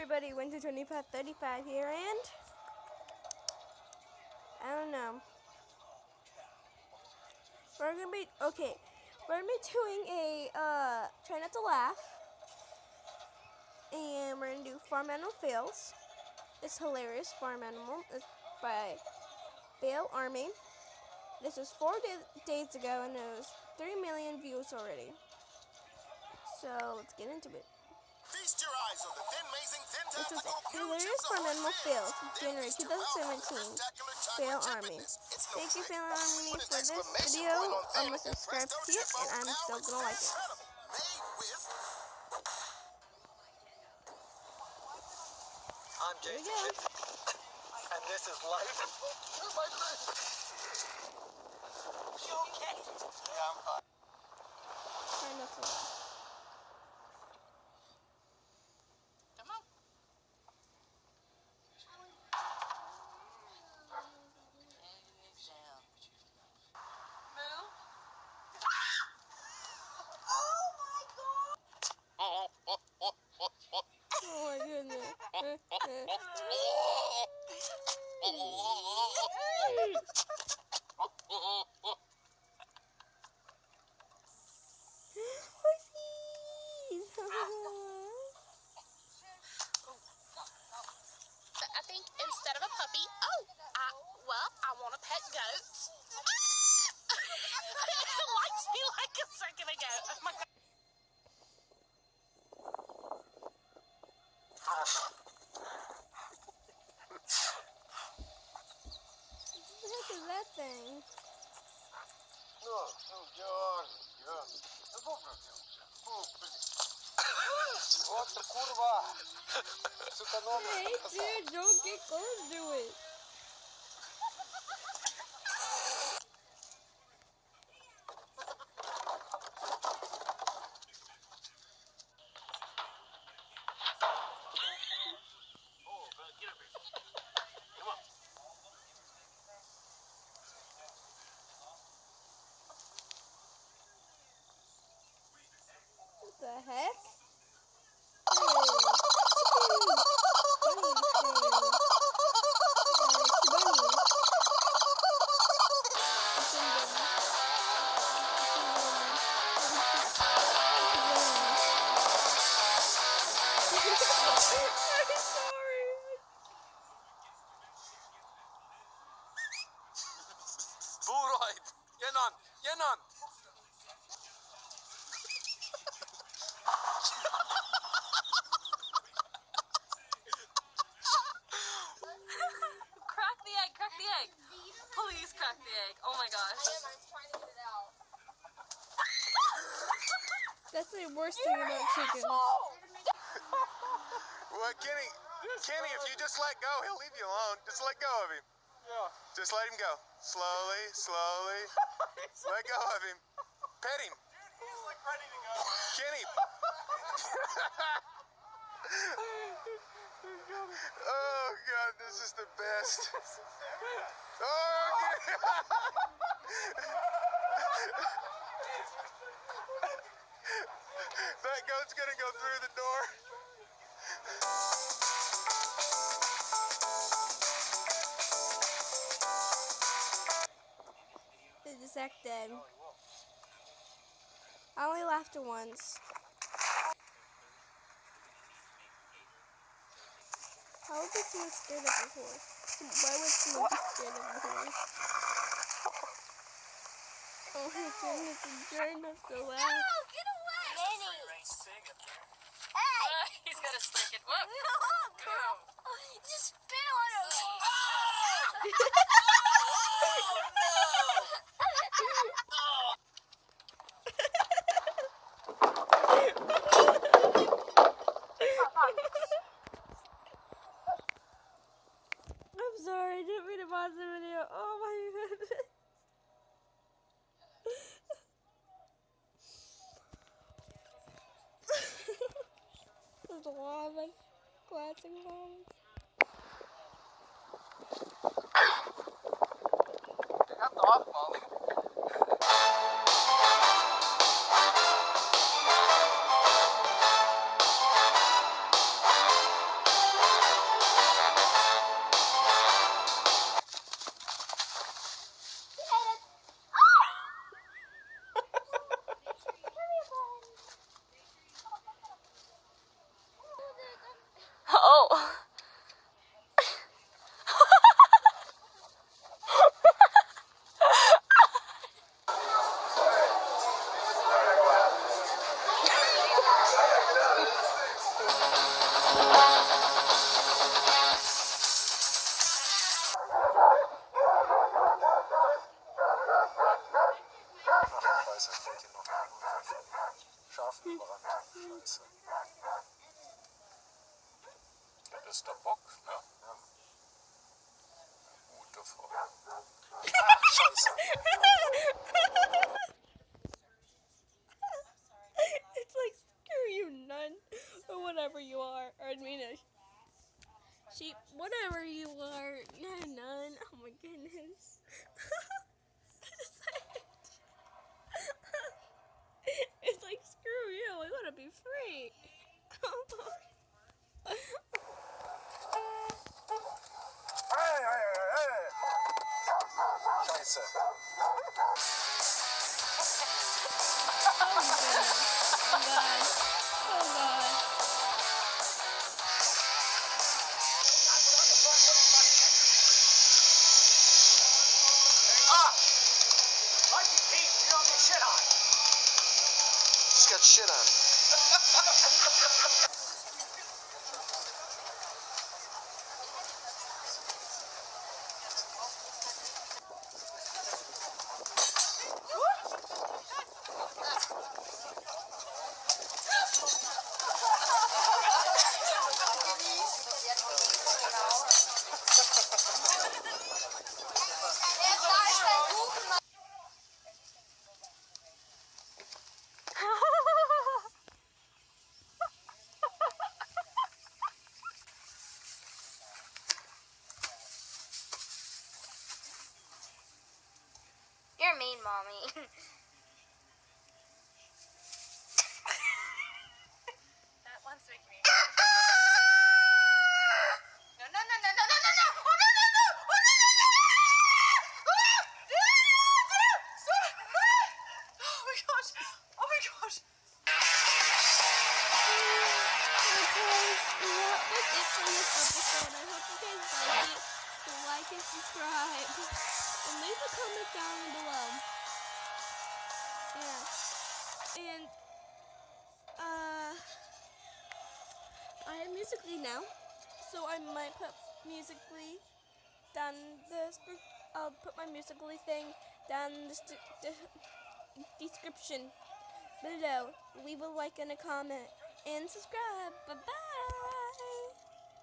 everybody, Winter 2535 here, and I don't know. We're gonna be doing a try not to laugh, and we're gonna do farm animal fails. It's hilarious. Farm animal. It's by Fail Army. This was 4 days ago, and it was 3 million views already. So let's get into it. Feast your eyes on the amazing, This is fantastical hilarious farm animal fails, January 2017. Fail Army. Thank you, Fail Army, for this video. I'm gonna subscribe to it, and I'm still gonna like it. I'm Jason Kidd, and this is life. You okay? Yeah, I'm fine. Try not to laugh. Come on. Oh my goodness. I think instead of a puppy, I want a pet goat. It likes me like a second ago. Oh my God. What the heck is that thing? Вот ты, курва! Сука, Hey, dude, don't get close to it. What the heck? Buuraid! Jänan! Crack the egg. Please crack the egg. Oh my gosh. I'm trying to get it out. That's the worst thing about chickens. Well, Kenny, if you just let go, he'll leave you alone. Just let go of him. Yeah. Just let him go. Slowly. Let go of him. Pet him. Dude, he's like ready to go. Kenny. Oh, God, this is the best. Oh, Kenny. That goat's going to go through the door. They just act dead. I only laughed at once. How would someone scared of a horse? Why would someone be scared of a horse? Oh my goodness, I'm trying not to laugh. No, get away! Hey! He's got a stick and whoop. No, girl. Just spit on him. I'm sorry, I didn't mean to pause the video. Oh my goodness. There's a lot of classic moments. Got the off ball. Mr. Bock, ne? Ja. Gute Frau. Scheiße. It's like, screw you, nun, or whatever you are, or I mean, sheep, whatever you are, not a nun. Oh my goodness. It's like, screw you, I want to be free. Scheiße. Oh God. Oh God. Just got shit on. You're mean, Mommy. That one's making me. No, no, no, no, no, no, no, no! Oh, no, no, no! Oh, no, no, no! Oh my gosh! Oh my gosh! That was it for this episode. I hope you guys liked it. So like and subscribe. And leave a comment down below. Yeah. And I have Musical.ly now. So I might put Musical.ly down I'll put my Musical.ly thing down in the description below. Leave a like and a comment and subscribe. Bye bye.